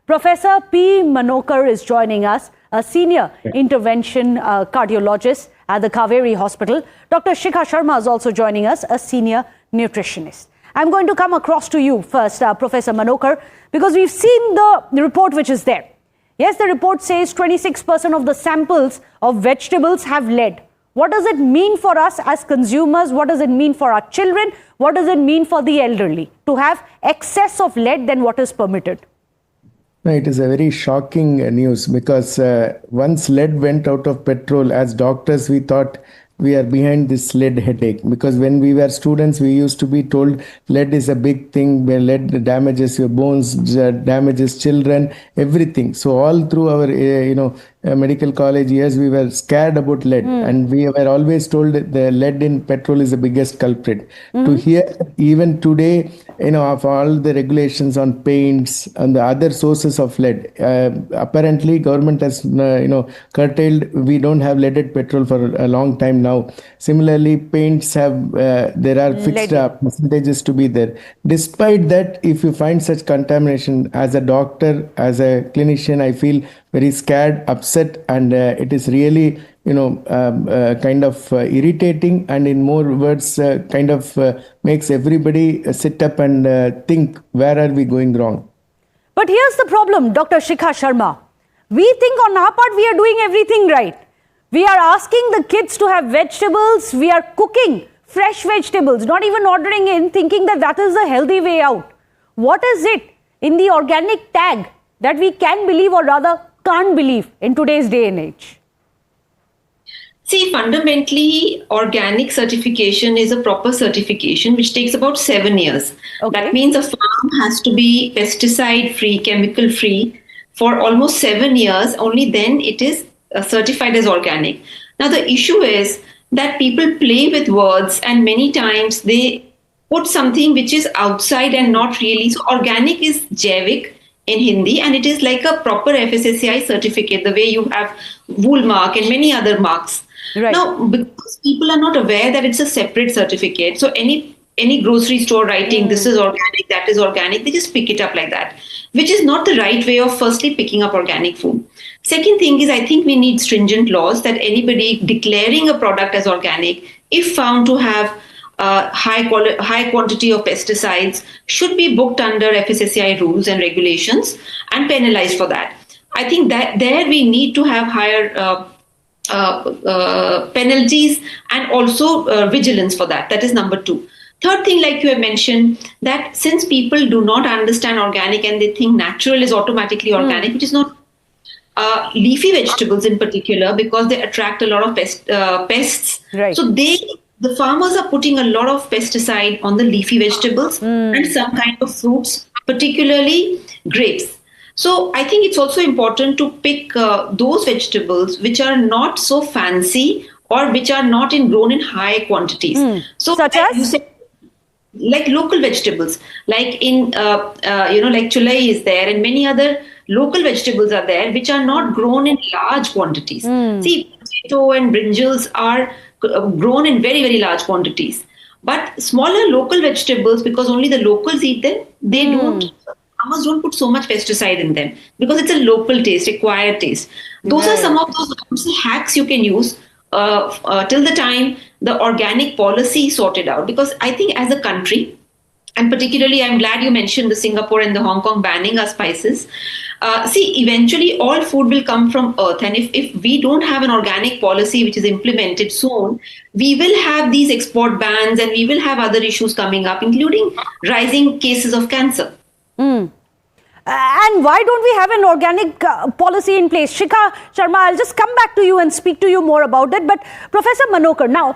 Professor P. Manokar is joining us, a senior intervention cardiologist at the Kaveri Hospital. Dr. Shikha Sharma is also joining us, a senior nutritionist. I'm going to come across to you first, Professor Manokar, because we've seen the report which is there. Yes, the report says 26% of the samples of vegetables have lead. What does it mean for us as consumers? What does it mean for our children? What does it mean for the elderly to have excess of lead than what is permitted? No, it is a very shocking news because once lead went out of petrol, as doctors, we thought we are behind this lead headache, because when we were students, we used to be told lead is a big thing, where lead damages your bones, damages children, everything. So all through our, medical college years, we were scared about lead, and we were always told that the lead in petrol is the biggest culprit. To hear even today, of all the regulations on paints and the other sources of lead, apparently government has, curtailed. We don't have leaded petrol for a long time now. Similarly, paints have, there are fixed percentages to be there. Despite that, if you find such contamination, as a doctor, as a clinician, I feel very scared, upset, and it is really, kind of irritating, and in more words, kind of makes everybody sit up and think, where are we going wrong? But here's the problem, Dr. Shikha Sharma. We think on our part we are doing everything right. We are asking the kids to have vegetables. We are cooking fresh vegetables, not even ordering in, thinking that that is the healthy way out. What is it in the organic tag that we can believe, or rather can't believe, in today's day and age? See, fundamentally, organic certification is a proper certification which takes about 7 years. Okay. That means a farm has to be pesticide-free, chemical-free for almost 7 years. Only then it is certified as organic. Now, the issue is that people play with words, and many times they put something which is outside and not really. So organic is Jaivik in Hindi, and it is like a proper FSSAI certificate, the way you have wool mark and many other marks. Right. Now, because people are not aware that it's a separate certificate, so any grocery store writing this is organic, that is organic, they just pick it up like that, which is not the right way of firstly picking up organic food. Second thing is, I think we need stringent laws that anybody declaring a product as organic, if found to have high quantity of pesticides, should be booked under FSSAI rules and regulations and penalized for that. I think that there we need to have higher penalties and also vigilance for that. That is number 2. Third thing, like you have mentioned, that since people do not understand organic and they think natural is automatically organic, which is not. Leafy vegetables in particular, because they attract a lot of pests. Right. So the farmers are putting a lot of pesticide on the leafy vegetables and some kind of fruits, particularly grapes. So I think it's also important to pick those vegetables which are not so fancy or which are not grown in high quantities. So such as? You said, like local vegetables, like like chulai is there, and many other local vegetables are there which are not grown in large quantities. See, potato and brinjals are grown in very, very large quantities. But smaller local vegetables, because only the locals eat them, they farmers don't put so much pesticide in them because it's a local taste, acquired taste. Those are some of those hacks you can use till the time the organic policy is sorted out. Because I think as a country, and particularly I'm glad you mentioned the Singapore and the Hong Kong banning our spices. Eventually all food will come from earth. And if we don't have an organic policy which is implemented soon, we will have these export bans and we will have other issues coming up, including rising cases of cancer. And why don't we have an organic policy in place? Shikha Sharma, I'll just come back to you and speak to you more about it. But Professor Manokar, now,